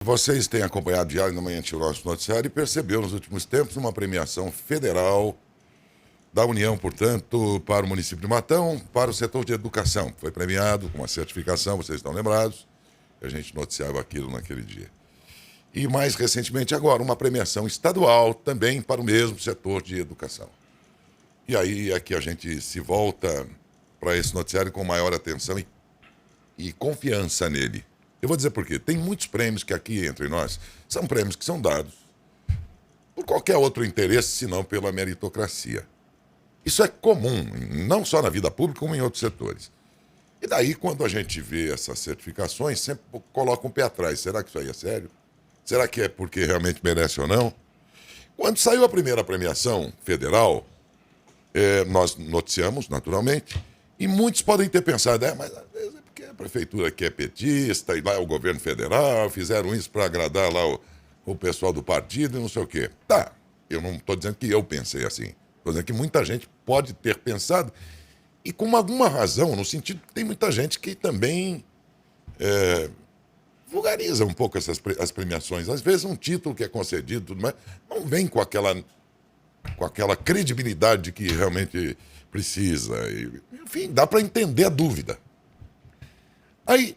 Vocês têm acompanhado diário na manhã o nosso noticiário e percebeu nos últimos tempos uma premiação federal da União, portanto, para o município de Matão, para o setor de educação. Foi premiado com uma certificação, vocês estão lembrados, a gente noticiava aquilo naquele dia. E mais recentemente agora, uma premiação estadual também para o mesmo setor de educação. E aí é que a gente se volta para esse noticiário com maior atenção e confiança nele. Eu vou dizer por quê. Tem muitos prêmios que aqui entre nós são prêmios que são dados por qualquer outro interesse, senão pela meritocracia. Isso é comum, não só na vida pública, como em outros setores. E daí, quando a gente vê essas certificações, sempre coloca um pé atrás. Será que isso aí é sério? Será que é porque realmente merece ou não? Quando saiu a primeira premiação federal, nós noticiamos, naturalmente, e muitos podem ter pensado, mas às vezes é porque a prefeitura aqui é petista, e lá é o governo federal, fizeram isso para agradar lá o pessoal do partido e não sei o quê. Tá, eu não estou dizendo que eu pensei assim. Estou dizendo que muita gente pode ter pensado, e com alguma razão, no sentido que tem muita gente que também vulgariza um pouco as premiações. Às vezes um título que é concedido, tudo mais, não vem com aquela credibilidade que realmente precisa. Enfim, dá para entender a dúvida. Aí,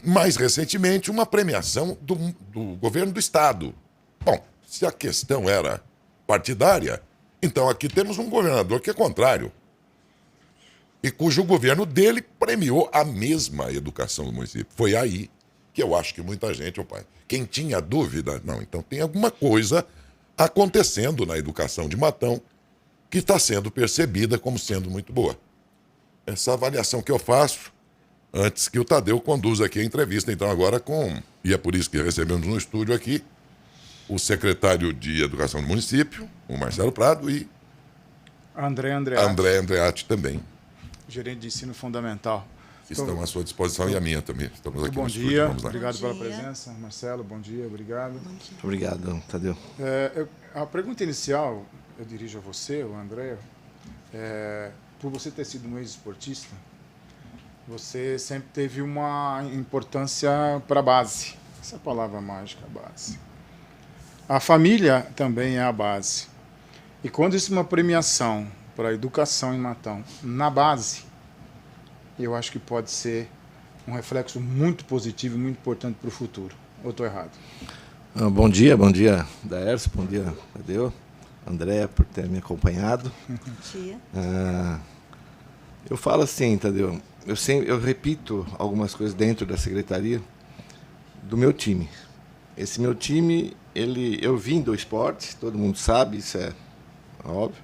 mais recentemente, uma premiação do governo do Estado. Bom, se a questão era partidária, então aqui temos um governador que é contrário e cujo governo dele premiou a mesma educação do município. Foi aí que eu acho que muita gente, quem tinha dúvida, não, então tem alguma coisa acontecendo na educação de Matão que está sendo percebida como sendo muito boa. Essa avaliação que eu faço, antes que o Tadeu conduza aqui a entrevista, então agora e é por isso que recebemos no estúdio aqui, o secretário de Educação do município, o Marcelo Prado, e André Andreatti também. Gerente de ensino fundamental. Estão à sua disposição e a minha também. Estamos aqui bom no dia, estúdio. obrigado pela presença. Marcelo, bom dia, obrigado. Obrigado, Tadeu. A pergunta inicial, eu dirijo a você, o André, por você ter sido um ex-esportista, você sempre teve uma importância para a base. Essa é a palavra mágica, base. A família também é a base. E quando existe uma premiação para a educação em Matão, na base, eu acho que pode ser um reflexo muito positivo e muito importante para o futuro. Ou estou errado? Bom dia, Daércio, bom dia, Tadeu, André, por ter me acompanhado. Bom dia. Eu falo assim, Tadeu, eu repito algumas coisas dentro da secretaria do meu time. Esse meu time, eu vim do esporte, todo mundo sabe, isso é óbvio.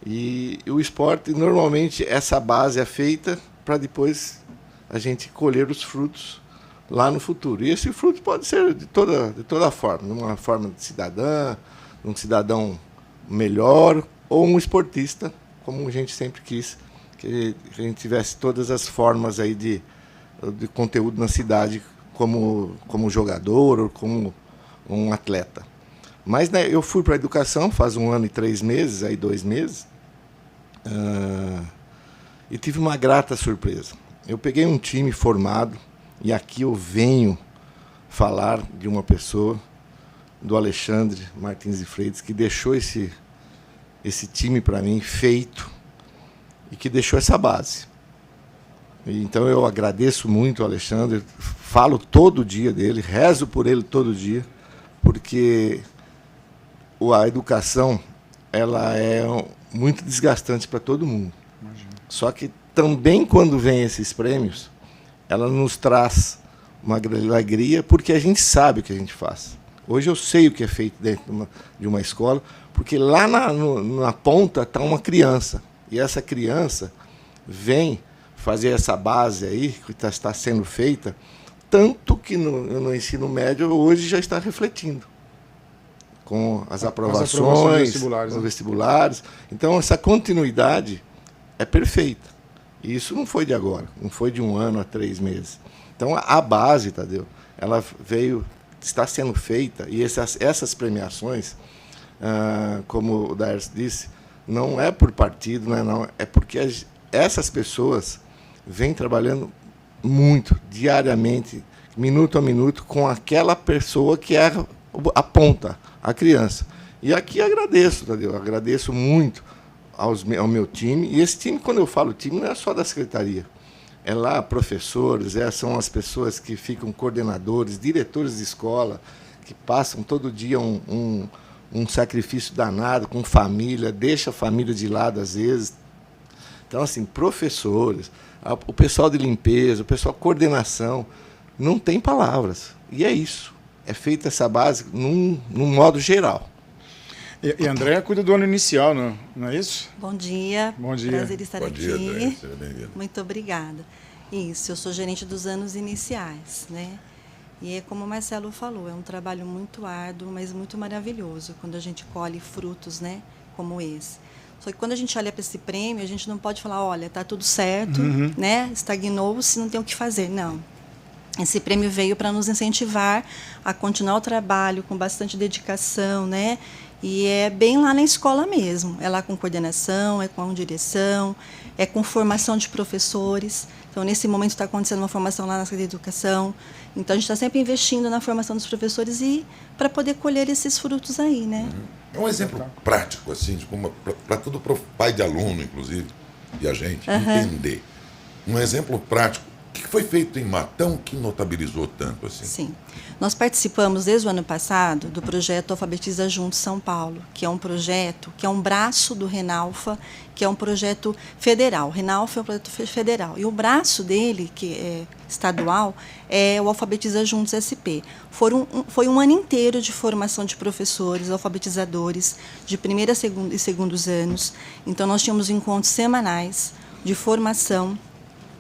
E o esporte, normalmente, essa base é feita para depois a gente colher os frutos lá no futuro. E esse fruto pode ser de toda forma, uma forma de cidadã, um cidadão melhor ou um esportista, como a gente sempre quis, que a gente tivesse todas as formas aí de conteúdo na cidade como jogador ou como um atleta. Mas né, eu fui para a educação faz 1 ano e 3 meses, aí 2 meses, e tive uma grata surpresa. Eu peguei um time formado, e aqui eu venho falar de uma pessoa, do Alexandre Martins de Freitas, que deixou esse time para mim feito e que deixou essa base. Então eu agradeço muito ao Alexandre, falo todo dia dele, rezo por ele todo dia, porque a educação ela é muito desgastante para todo mundo. Imagina. Só que também quando vem esses prêmios, ela nos traz uma alegria, porque a gente sabe o que a gente faz. Hoje eu sei o que é feito dentro de uma escola, porque lá na ponta está uma criança, e essa criança vem fazer essa base aí, que está sendo feita, tanto que no ensino médio hoje já está refletindo com as aprovações vestibulares, vestibulares. Então, essa continuidade é perfeita. E isso não foi de agora, não foi de 1 ano a 3 meses. Então, a base, Tadeu, ela está sendo feita, e essas premiações, como o Daércio disse, não é por partido, não, é porque essas pessoas vêm trabalhando muito, diariamente, minuto a minuto, com aquela pessoa que é a ponta, a criança. E aqui agradeço, Tadeu, agradeço muito ao meu time. E esse time, quando eu falo time, não é só da secretaria. É lá professores, são as pessoas que ficam coordenadores, diretores de escola, que passam todo dia um sacrifício danado com família, deixa a família de lado às vezes. Então, assim, professores, o pessoal de limpeza, o pessoal de coordenação, não tem palavras. E é isso. É feita essa base num modo geral. E a Andréa cuida do ano inicial, não é isso? Bom dia. Bom dia. Prazer estar Bom aqui. dia, Andréa. Seja bem-vinda. Muito obrigada. Isso, eu sou gerente dos anos iniciais, né? E é como o Marcelo falou, é um trabalho muito árduo, mas muito maravilhoso, quando a gente colhe frutos, né, como esse. Só que quando a gente olha para esse prêmio, a gente não pode falar, olha, está tudo certo, né, estagnou-se, não tem o que fazer. Não. Esse prêmio veio para nos incentivar a continuar o trabalho com bastante dedicação, né? E é bem lá na escola mesmo. É lá com coordenação, é com direção, é com formação de professores. Então, nesse momento está acontecendo uma formação lá na Secretaria de Educação. Então, a gente está sempre investindo na formação dos professores e para poder colher esses frutos aí, né? É um exemplo prático, assim, para todo pai de aluno, inclusive, e a gente entender. Um exemplo prático. O que foi feito em Matão que notabilizou tanto assim? Sim. Nós participamos desde o ano passado do projeto Alfabetiza Juntos São Paulo, que é um projeto, que é um braço do Renalfa, que é um projeto federal. O Renalfa é um projeto federal. E o braço dele, que é estadual, é o Alfabetiza Juntos SP. Foi um ano inteiro de formação de professores, alfabetizadores, de primeiro e segundos anos. Então, nós tínhamos encontros semanais de formação.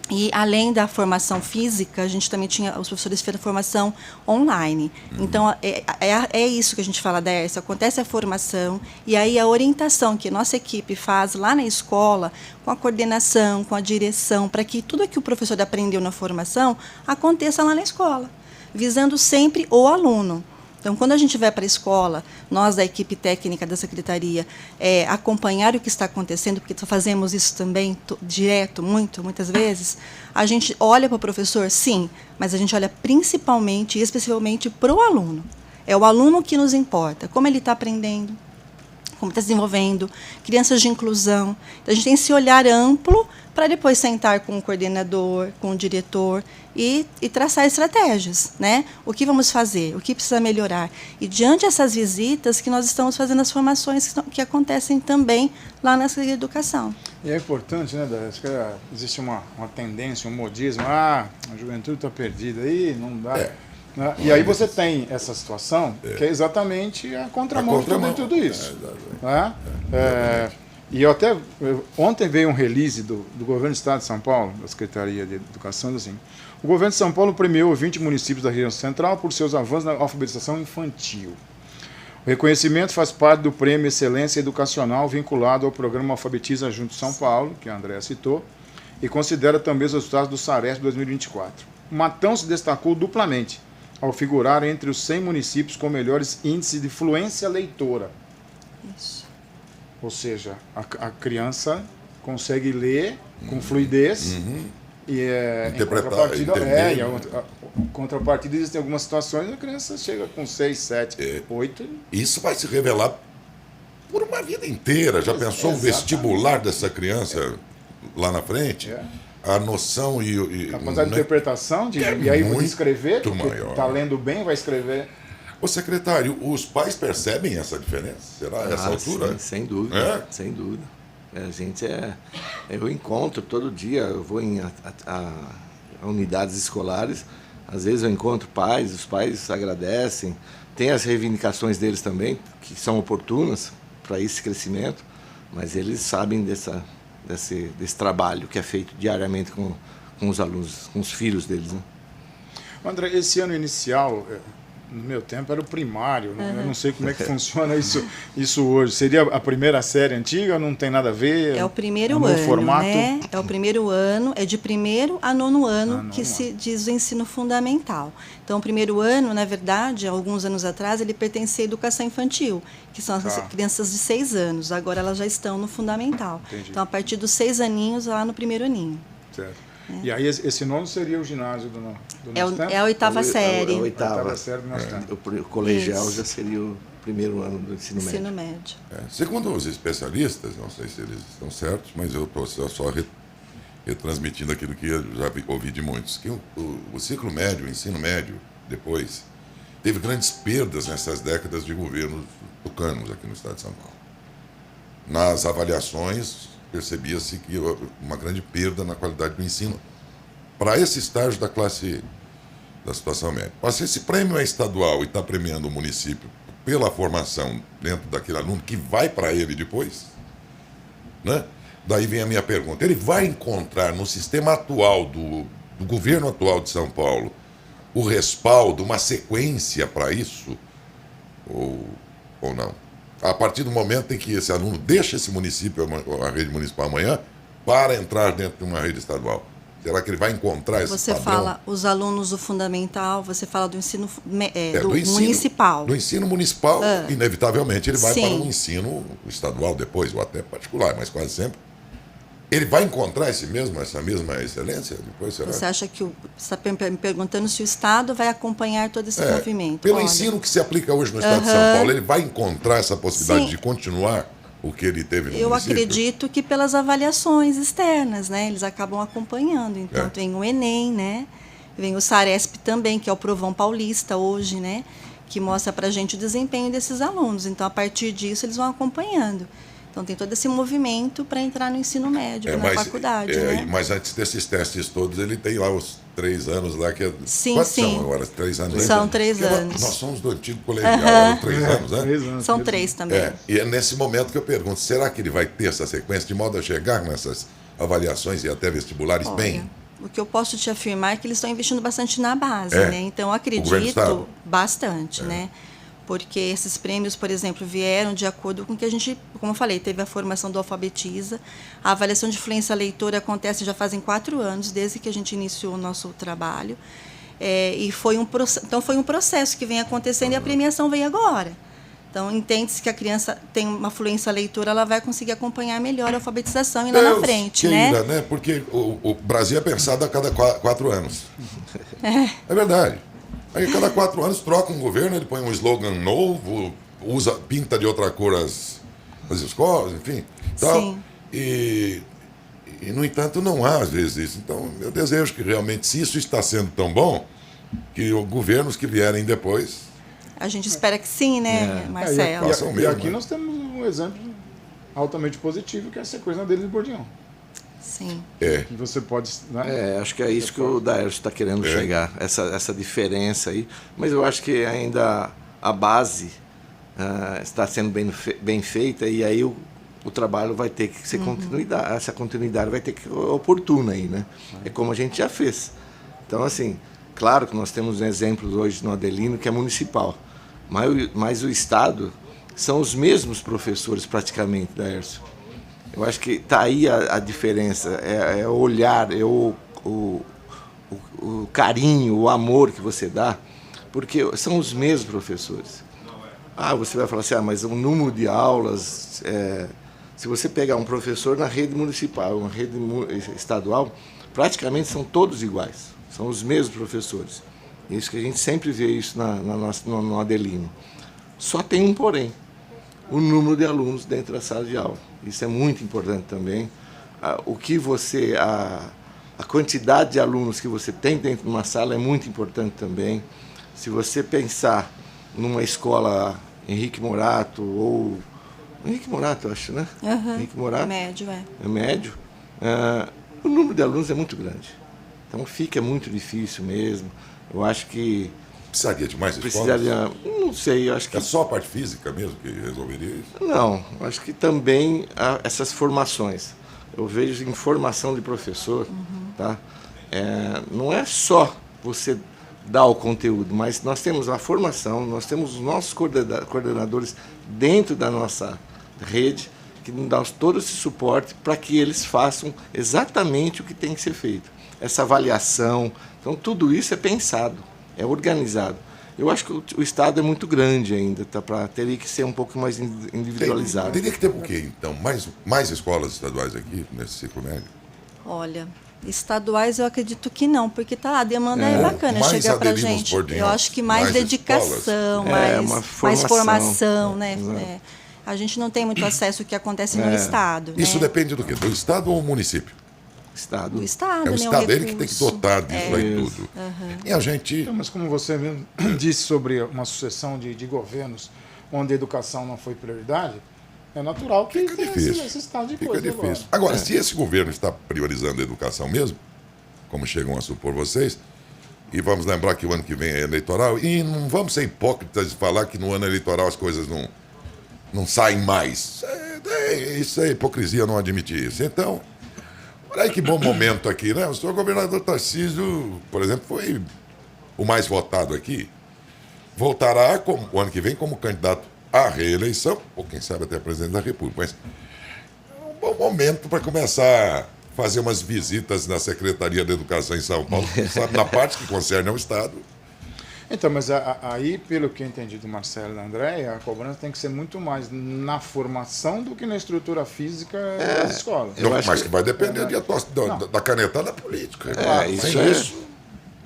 E, além da formação física, a gente também tinha, os professores fizeram formação online. Então, é isso que a gente fala, Dércio, acontece a formação e aí a orientação que a nossa equipe faz lá na escola, com a coordenação, com a direção, para que tudo que o professor aprendeu na formação aconteça lá na escola, visando sempre o aluno. Então, quando a gente vai para a escola, nós da equipe técnica da secretaria, acompanhar o que está acontecendo, porque fazemos isso também direto, muitas vezes, a gente olha para o professor, sim, mas a gente olha principalmente e especialmente para o aluno. É o aluno que nos importa, como ele está aprendendo, como está se desenvolvendo, crianças de inclusão. Então, a gente tem esse olhar amplo para depois sentar com o coordenador, com o diretor e traçar estratégias, né? O que vamos fazer, o que precisa melhorar. E diante dessas visitas que nós estamos fazendo as formações que acontecem também lá na Secretaria de Educação. E é importante, né, Dércio, que existe uma tendência, um modismo, a juventude está perdida aí, não dá. Né? E aí você tem essa situação que é exatamente a contramão de tudo isso. E ontem veio um release do Governo do Estado de São Paulo, da Secretaria de Educação, assim, o Governo de São Paulo premiou 20 municípios da região central por seus avanços na alfabetização infantil. O reconhecimento faz parte do Prêmio Excelência Educacional vinculado ao programa Alfabetiza Juntos São Paulo, que a Andréa citou, e considera também os resultados do SARESP 2024. Matão se destacou duplamente, ao figurar entre os 100 municípios com melhores índices de fluência leitora. Isso. Ou seja, a criança consegue ler com fluidez e interpretar, entender. Em contrapartida, existem algumas situações a criança chega com 6, 7, 8. Isso vai se revelar por uma vida inteira. Já pensou o vestibular dessa criança lá na frente? A noção e capacidade de interpretação, e aí vai escrever, está lendo bem, vai escrever. Ô secretário, os pais percebem essa diferença? Será essa altura? Sim, sem dúvida, sem dúvida. Eu encontro todo dia, eu vou em unidades escolares, às vezes eu encontro pais, os pais agradecem, tem as reivindicações deles também, que são oportunas para esse crescimento, mas eles sabem desse trabalho que é feito diariamente com os alunos, com os filhos deles. Né? André, esse ano inicial, no meu tempo, era o primário. Eu não sei como é que funciona isso hoje. Seria a primeira série antiga ou não tem nada a ver? É o primeiro ano, formato? Né? É o primeiro ano, é de primeiro a nono ano que se diz o ensino fundamental. Então, o primeiro ano, na verdade, alguns anos atrás, ele pertencia à educação infantil, que são as crianças de 6 anos. Agora elas já estão no fundamental. Entendi. Então, a partir dos 6 aninhos, lá no primeiro aninho. Certo. E aí esse nono seria o ginásio do nosso tempo? É a oitava série. A oitava série do nosso tempo. O colegial Isso. já seria o primeiro ano do ensino médio. Ensino médio. Segundo os especialistas, não sei se eles estão certos, mas eu estou só retransmitindo aquilo que eu já ouvi de muitos, que o ciclo médio, o ensino médio, depois, teve grandes perdas nessas décadas de governos tucanos aqui no estado de São Paulo. Nas avaliações, percebia-se que uma grande perda na qualidade do ensino para esse estágio da classe da situação média. Mas se esse prêmio é estadual e está premiando o município pela formação dentro daquele aluno que vai para ele depois, né? Daí vem a minha pergunta. Ele vai encontrar no sistema atual do governo atual de São Paulo o respaldo, uma sequência para isso? Ou não? A partir do momento em que esse aluno deixa esse município, a rede municipal amanhã, para entrar dentro de uma rede estadual, será que ele vai encontrar esse Você padrão? fala os alunos do fundamental, você fala do ensino, Do ensino municipal. Do ensino municipal, inevitavelmente, ele vai Sim. para um ensino estadual depois, ou até particular, mas quase sempre. Ele vai encontrar essa mesma excelência depois, será? Você acha que você está me perguntando se o Estado vai acompanhar todo esse movimento? Pelo Olha, ensino que se aplica hoje no estado de São Paulo, ele vai encontrar essa possibilidade Sim. de continuar o que ele teve no eu município? acredito que pelas avaliações externas, né? Eles acabam acompanhando. Então, vem o Enem, né? Vem o Saresp também, que é o Provão Paulista hoje, né? Que mostra para a gente o desempenho desses alunos. Então, a partir disso, eles vão acompanhando. Então, tem todo esse movimento para entrar no ensino médio, na faculdade. Né? Mas antes desses testes todos, ele tem lá os 3 anos lá que é... Sim, Quantos sim. são agora? 3 anos? São né? 3 Porque anos. Nós somos do antigo colegial, eram 3 anos, né? 3 anos. São 3 também. E é nesse momento que eu pergunto, será que ele vai ter essa sequência de modo a chegar nessas avaliações e até vestibulares bem? O que eu posso te afirmar é que eles estão investindo bastante na base, É. né? Então, eu O governo do acredito estado? bastante, né? Porque esses prêmios, por exemplo, vieram de acordo com que a gente, como eu falei, teve a formação do Alfabetiza. A avaliação de fluência leitora acontece já fazem 4 anos, desde que a gente iniciou o nosso trabalho. E foi um processo que vem acontecendo e a premiação veio agora. Então, entende-se que a criança tem uma fluência leitora, ela vai conseguir acompanhar melhor a alfabetização e lá na frente, queira, né? Porque o Brasil é pensado a cada 4 anos. É verdade. Aí, a cada 4 anos, troca um governo, ele põe um slogan novo, pinta de outra cor as escolas, enfim. Tal. Sim. E, no entanto, não há, às vezes, isso. Então, eu desejo que realmente, se isso está sendo tão bom, que os governos que vierem depois... A gente espera que sim, né, Marcelo? Façam E mesmo, aqui né? nós temos um exemplo altamente positivo, que é a sequência dele de Bordião. Sim. Que você pode... Né? Acho que é isso que o Daércio está querendo chegar, essa diferença aí. Mas eu acho que ainda a base está sendo bem feita e aí o trabalho vai ter que ser continuidade. Essa continuidade vai ter que ser oportuna aí, né? É como a gente já fez. Então, assim, claro que nós temos exemplos hoje no Adelino que é municipal, mas o Estado são os mesmos professores praticamente, Daércio. Eu acho que está aí a diferença, é o olhar, é o carinho, o amor que você dá, porque são os mesmos professores. Você vai falar assim, mas o número de aulas, se você pegar um professor na rede municipal, uma rede estadual, praticamente são todos iguais, são os mesmos professores. Isso que a gente sempre vê isso no Adelino. Só tem um porém, o número de alunos dentro da sala de aula. Isso é muito importante também. A quantidade de alunos que você tem dentro de uma sala é muito importante também. Se você pensar numa escola Henrique Morato, ou... Henrique Morato, eu acho, né? Henrique Morato. É médio, É médio. O número de alunos é muito grande. Então fica muito difícil mesmo. Eu acho que... Precisaria de mais escolas? Precisaria... Não sei, eu acho que... É só a parte física mesmo que resolveria isso? Não, acho que também há essas formações. Eu vejo em formação de professor, tá? Não é só você dar o conteúdo, mas nós temos a formação, nós temos os nossos coordenadores dentro da nossa rede, que nos dão todo esse suporte para que eles façam exatamente o que tem que ser feito. Essa avaliação, então tudo isso é pensado, é organizado. Eu acho que o Estado é muito grande ainda, teria que ser um pouco mais individualizado. Teria que ter o quê, então? Mais escolas estaduais aqui, nesse ciclo médio? Olha, Estaduais eu acredito que não, porque a demanda é bacana, mais chega pra aderimos gente. por diante, Eu acho que mais mais dedicação, mais formação, né? A gente não tem muito acesso ao que acontece no Estado. Isso né? depende do quê? Do Estado ou do município? Estado. Do Estado, É o né? Estado, ele que tem que recurso. dotar disso aí tudo. E a gente... Então, mas como você mesmo disse sobre uma sucessão de governos onde a educação não foi prioridade, é natural que Fica tenha difícil. esse estado de Fica coisa difícil. agora. Agora, se esse governo está priorizando a educação mesmo, como chegam a supor vocês, e vamos lembrar que o ano que vem é eleitoral, e não vamos ser hipócritas de falar que no ano eleitoral as coisas não saem mais. Isso é hipocrisia não admitir isso. Então, olha aí que bom momento aqui, né? O senhor governador Tarcísio, por exemplo, foi o mais votado aqui. Voltará o ano que vem como candidato à reeleição, ou quem sabe até presidente da República. Mas é um bom momento para começar a fazer umas visitas na Secretaria de Educação em São Paulo, sabe, na parte que concerne ao Estado. Então, mas aí, pelo que eu entendi do Marcelo e da Andréia, a cobrança tem que ser muito mais na formação do que na estrutura física das escolas. Mas que vai depender da canetada política. Isso Sem é. isso,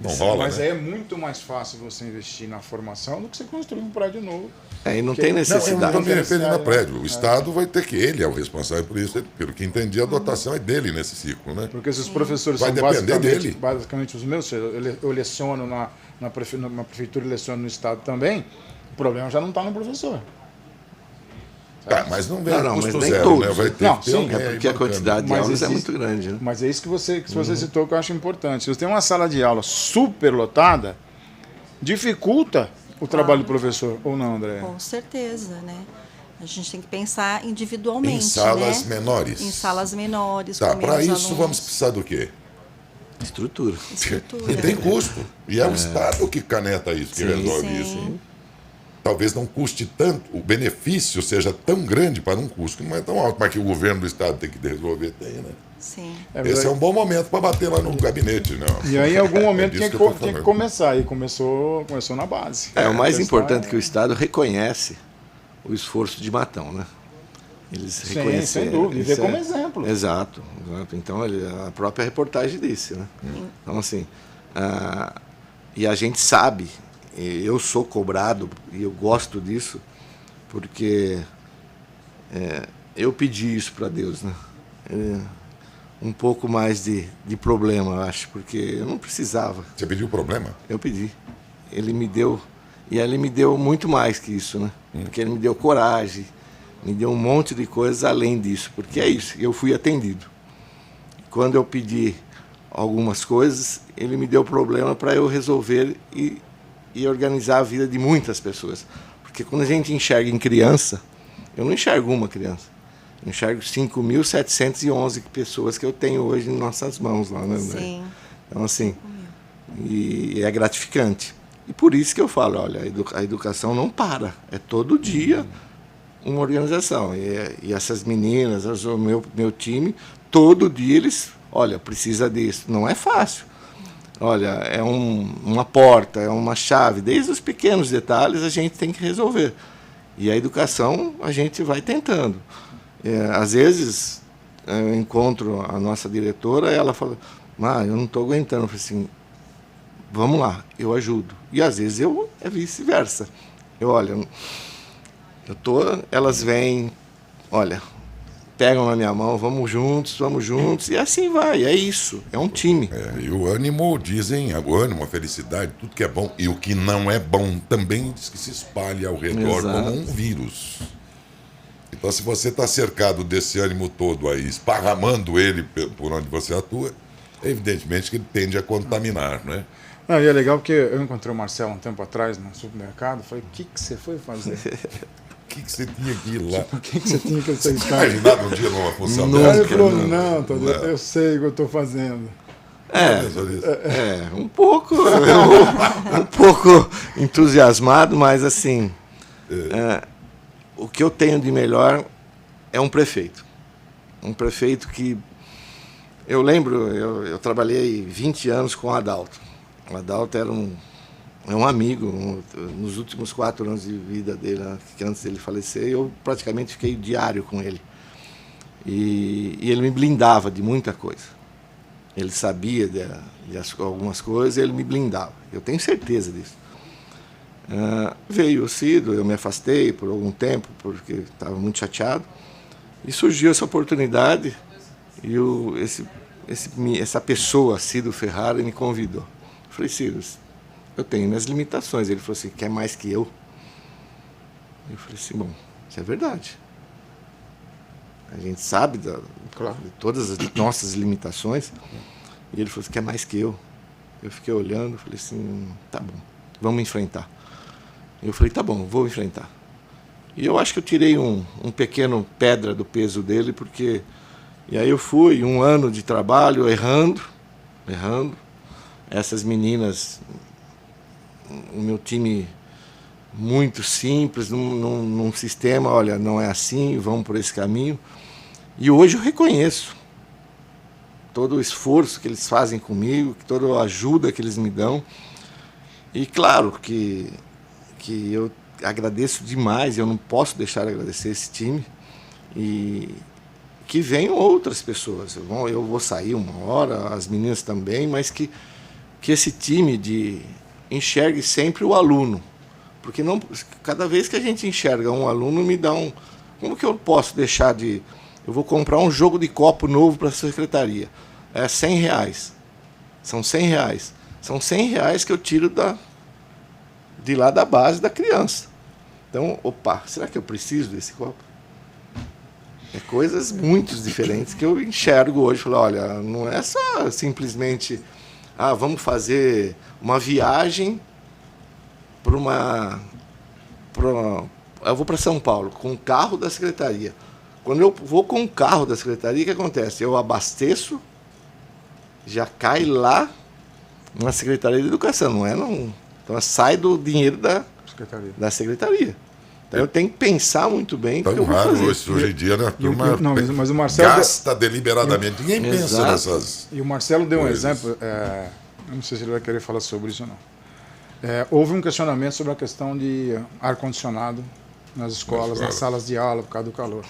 não rola, Mas né? aí é muito mais fácil você investir na formação do que você construir um prédio novo. E não tem Não, eu não necessidade. estou me referindo a prédio. O Estado vai ter que, ele é o responsável por isso. Pelo que entendi, a dotação é dele nesse ciclo, né? Porque se os professores Vai são depender dele. basicamente os meus, eu leciono na prefeitura e leciono no Estado também, o problema já não está no professor. Tá, mas não vem Não, custo mas nem zero, todos. né? Vai ter Não, que ter sim, alguém É porque a bancando. quantidade de Mas aulas é existe- muito grande, né? Mas é isso que você citou que eu acho importante. Se você tem uma sala de aula super lotada, dificulta o trabalho do professor, ou não, André? Com certeza, né? A gente tem que pensar individualmente, Em salas né? menores. Em salas menores, Tá, com para menos isso alunos. vamos precisar do quê? Estrutura. Estrutura. E tem custo. E é o Estado que caneta isso, que resolve sim. isso. Talvez não custe tanto, o benefício seja tão grande para um custo que não é tão alto, mas que o governo do Estado tem que resolver, tem, né? Sim. Esse é um bom momento para bater lá no gabinete, né? E aí, em algum momento, disso tinha que eu tô que falando. começar. E começou na base. O mais A questão importante é que o Estado reconhece o esforço de Matão, né? Eles Sim, reconhecem. sem dúvida. E vê isso como exemplo. Exato. Então, a própria reportagem disse, né? Então, assim, e a gente sabe, eu sou cobrado, e eu gosto disso, porque eu pedi isso para Deus, né? Um pouco mais de problema, eu acho, porque eu não precisava. Você pediu problema? Eu pedi. Ele me deu, e ele me deu muito mais que isso, né? Porque ele me deu coragem, me deu um monte de coisas além disso, porque é isso, eu fui atendido. Quando eu pedi algumas coisas, ele me deu problema para eu resolver e organizar a vida de muitas pessoas. Porque quando a gente enxerga em criança, eu não enxergo uma criança, eu enxergo 5.711 pessoas que eu tenho hoje em nossas mãos lá, né, André? Sim. Então, assim, e é gratificante. E por isso que eu falo, olha, a educação não para, é todo dia uma organização. E essas meninas, o meu time, todo dia eles, olha, precisa disso. Não é fácil. Olha, é uma porta, é uma chave. Desde os pequenos detalhes a gente tem que resolver. E a educação a gente vai tentando. Às vezes eu encontro a nossa diretora e ela fala, eu não estou aguentando. Eu falo assim, vamos lá, eu ajudo. E às vezes é vice-versa. Elas vêm, olha, pegam na minha mão, vamos juntos, e assim vai, é isso, é um time. E o ânimo, dizem, o ânimo, a felicidade, tudo que é bom e o que não é bom também diz que se espalha ao redor Exato. como um vírus. Então, se você está cercado desse ânimo todo aí, esparramando ele por onde você atua, evidentemente que ele tende a contaminar, né? Não, e é legal porque eu encontrei o Marcelo um tempo atrás no supermercado, falei, o que você foi fazer? O que você tinha que ir lá? Por que você tinha que ser Imaginava um dia numa função Nunca. dessa? Aí ele falou, não. não, Tadeu, eu sei o que eu estou fazendo. Um pouco, um pouco entusiasmado, mas assim, o que eu tenho de melhor é um prefeito. Um prefeito que, eu lembro, eu trabalhei 20 anos com o Adalto. O Adalto era um amigo, nos últimos 4 anos de vida dele, que antes dele falecer, eu praticamente fiquei diário com ele. E ele me blindava de muita coisa. ele sabia de algumas coisas e ele me blindava. Eu tenho certeza disso. Veio o Cido, eu me afastei por algum tempo, porque estava muito chateado, e surgiu essa oportunidade, e essa pessoa, Cido Ferrara, me convidou. Eu falei, Cido, eu tenho minhas limitações. Ele falou assim, quer mais que eu? Eu falei assim, bom, isso é verdade. A gente sabe de todas as nossas limitações. E ele falou assim, quer mais que eu? Eu fiquei olhando, falei assim, tá bom, vamos enfrentar. Eu falei, tá bom, vou enfrentar. E eu acho que eu tirei um pequeno pedra do peso dele, porque... E aí eu fui, 1 ano de trabalho, errando. Essas meninas, o meu time muito simples, num sistema, olha, não é assim, vamos por esse caminho. E hoje eu reconheço todo o esforço que eles fazem comigo, toda a ajuda que eles me dão. E claro que eu agradeço demais, eu não posso deixar de agradecer esse time, e que venham outras pessoas. Eu vou sair uma hora, as meninas também, mas que esse time enxergue sempre o aluno. Porque cada vez que a gente enxerga um aluno, me dá um... Como que eu posso deixar de... Eu vou comprar um jogo de copo novo para a secretaria. É R$100. São R$100. São R$100 que eu tiro de lá da base da criança. Então, opa, será que eu preciso desse copo? É coisas muito diferentes que eu enxergo hoje. Falo, olha, não é só simplesmente... vamos fazer uma viagem eu vou para São Paulo com o carro da secretaria. Quando eu vou com o carro da secretaria, o que acontece? Eu abasteço, já cai lá na Secretaria de Educação, não é? Não. Então sai do dinheiro da secretaria. Então eu tenho que pensar muito bem o que eu vou fazer. Hoje em dia, né? A turma mas o Marcelo gasta deliberadamente. Ninguém pensa nessas... E o Marcelo deu coisas. Um exemplo, não sei se ele vai querer falar sobre isso ou não. Houve um questionamento sobre a questão de ar-condicionado nas escolas, nas salas de aula, por causa do calor.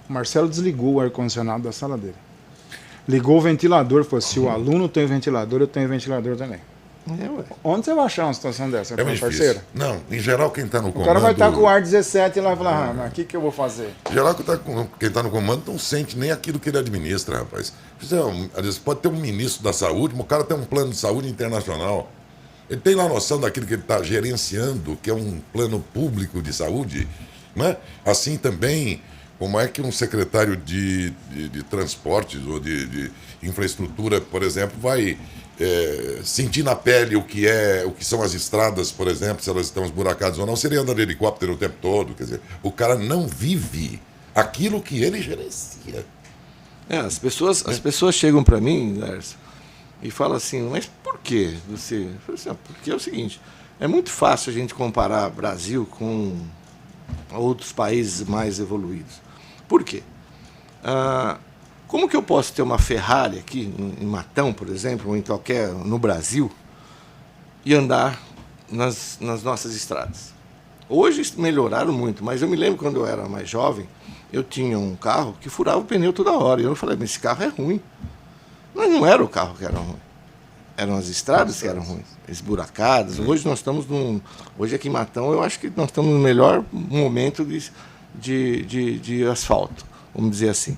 O Marcelo desligou o ar-condicionado da sala dele. Ligou o ventilador, falou, se o aluno tem ventilador, eu tenho ventilador também. Onde você vai achar uma situação dessa, parceiro? Não, em geral quem está no comando... O cara vai estar com o ar 17 lá e falar, mas o que eu vou fazer? Em geral quem está no comando não sente nem aquilo que ele administra, rapaz. Às vezes pode ter um ministro da saúde, mas o cara tem um plano de saúde internacional. Ele tem lá a noção daquilo que ele está gerenciando, que é um plano público de saúde, né? Assim também, como é que um secretário de transportes ou de infraestrutura, por exemplo, vai sentir na pele o que são as estradas, por exemplo, se elas estão esburacadas ou não, se ele anda de helicóptero o tempo todo. Quer dizer, o cara não vive aquilo que ele gerencia. As pessoas chegam para mim, Lércio, e falam assim, mas por quê? Você? Eu falo assim, porque é o seguinte, é muito fácil a gente comparar Brasil com outros países mais evoluídos. Por quê? Como que eu posso ter uma Ferrari aqui, em Matão, por exemplo, ou em qualquer, no Brasil, e andar nas nossas estradas? Hoje melhoraram muito, mas eu me lembro quando eu era mais jovem, eu tinha um carro que furava o pneu toda hora. E eu falei, mas esse carro é ruim. Mas não era o carro que era ruim. Eram as estradas que eram ruins, esburacadas. Hoje nós estamos hoje aqui em Matão, eu acho que nós estamos no melhor momento de asfalto, vamos dizer assim.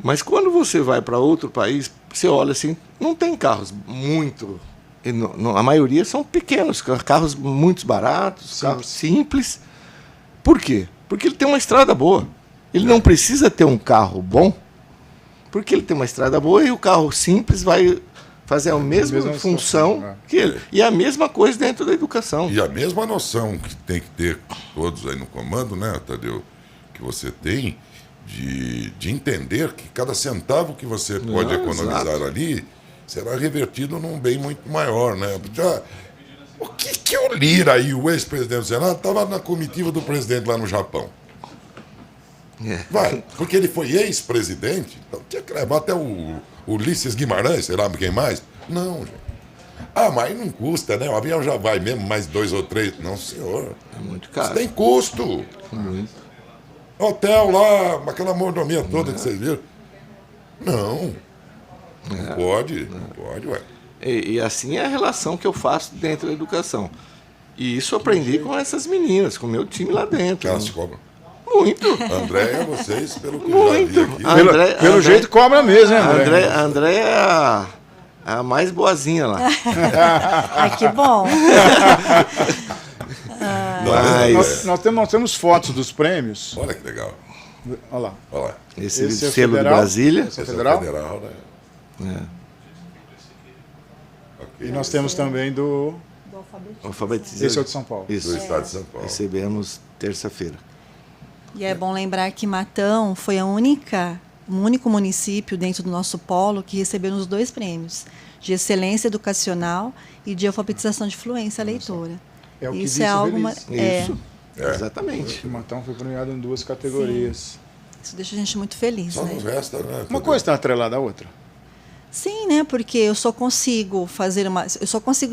Mas quando você vai para outro país, você olha assim, não tem carros muito... A maioria são pequenos, carros muito baratos, carros simples. Por quê? Porque ele tem uma estrada boa. Ele não precisa ter um carro bom, porque ele tem uma estrada boa e o carro simples vai fazer a mesma função que ele. E a mesma coisa dentro da educação. E a mesma noção que tem que ter todos aí no comando, né, Tadeu, que você tem de entender que cada centavo que você pode economizar ali será revertido num bem muito maior, né? O que o Lira aí, o ex-presidente do Senado, estava na comitiva do presidente lá no Japão. Vai, porque ele foi ex-presidente, então tinha que levar até o Ulisses Guimarães, sei lá quem mais. Não, gente. Mas não custa, né? O avião já vai mesmo, mais 2 ou 3. Não, senhor. É muito caro. Isso tem custo. Muito. Hotel lá, aquela mordomia toda que vocês viram. Não. Não pode, ué. E assim é a relação que eu faço dentro da educação. E isso eu aprendi com essas meninas, com o meu time lá dentro. Elas cobram. Muito. Andréia, vocês, pelo que Muito. eu já vi aqui. Pelo jeito cobra mesmo, hein, André? A André é a mais boazinha lá. Ai, que bom. Nós temos fotos dos prêmios. Olha que legal. Olha lá. Olha lá. Esse é selo federal? de Brasília. Esse é Esse federal? federal, né? Ok. E nós temos também do... Alfabetização. Esse é o de São Paulo. Isso. Do estado de São Paulo. Recebemos terça-feira. E é bom lembrar que Matão foi o único município dentro do nosso polo que recebeu os 2 prêmios, de excelência educacional e de alfabetização de fluência leitora. É o que Isso disse é o algo Release. Isso. Exatamente. O Matão foi premiado em 2 categorias. isso deixa a gente muito feliz, Só né? nos resta, né? Uma coisa está atrelada à outra. Sim, né? Porque eu só consigo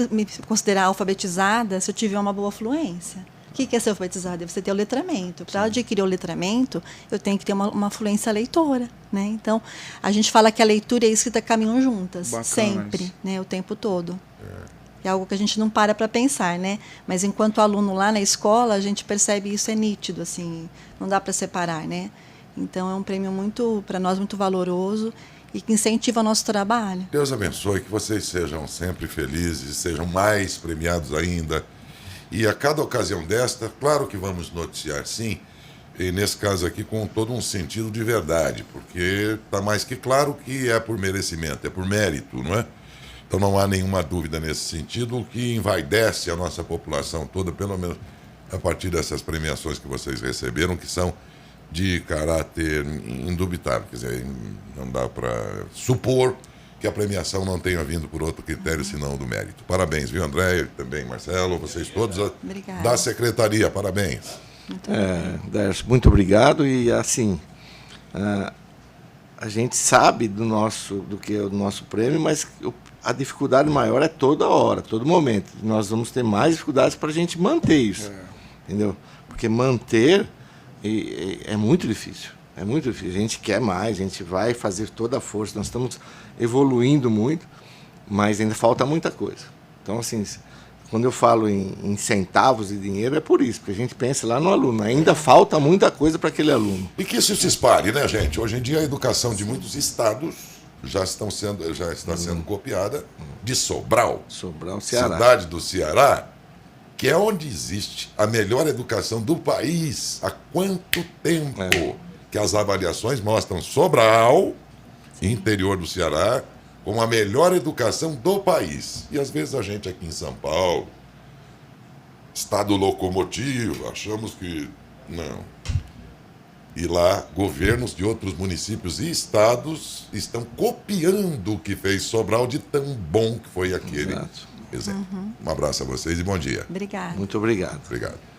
me considerar alfabetizada se eu tiver uma boa fluência. O que é ser alfabetizada? É você ter o letramento. Para adquirir o letramento, eu tenho que ter uma fluência leitora, né? Então, a gente fala que a leitura e a escrita caminham juntas, Bacana sempre, isso. né? O tempo todo. É algo que a gente não para pensar, né? Mas enquanto aluno lá na escola, a gente percebe isso, é nítido, assim, não dá para separar, né? Então, é um prêmio para nós, muito valoroso e que incentiva o nosso trabalho. Deus abençoe, que vocês sejam sempre felizes, sejam mais premiados ainda. E a cada ocasião desta, claro que vamos noticiar sim, e nesse caso aqui com todo um sentido de verdade, porque está mais que claro que é por merecimento, é por mérito, não é? Então não há nenhuma dúvida nesse sentido, o que envaidece a nossa população toda, pelo menos a partir dessas premiações que vocês receberam, que são de caráter indubitável, quer dizer, não dá para supor que a premiação não tenha vindo por outro critério senão do mérito. Parabéns, viu, André, também Marcelo, vocês todos Obrigada. da secretaria, parabéns. Dércio, muito obrigado. E assim, a gente sabe do que é o nosso prêmio, mas a dificuldade maior é toda hora, todo momento. Nós vamos ter mais dificuldades para a gente manter isso, entendeu? Porque manter é muito difícil. É muito difícil. A gente quer mais, a gente vai fazer toda a força. Nós estamos evoluindo muito, mas ainda falta muita coisa. Então, assim, quando eu falo em centavos e dinheiro, é por isso, porque a gente pensa lá no aluno. Ainda falta muita coisa para aquele aluno. E que isso se espalhe, né, gente? Hoje em dia a educação de muitos estados já está sendo copiada de Sobral, Ceará. cidade do Ceará, que é onde existe a melhor educação do país. Há quanto tempo que as avaliações mostram Sobral, interior do Ceará, com a melhor educação do país. E às vezes a gente aqui em São Paulo, estado locomotivo, achamos que não. E lá, governos de outros municípios e estados estão copiando o que fez Sobral de tão bom que foi aquele exemplo. Um abraço a vocês e bom dia. Obrigada. Muito obrigado. Obrigado.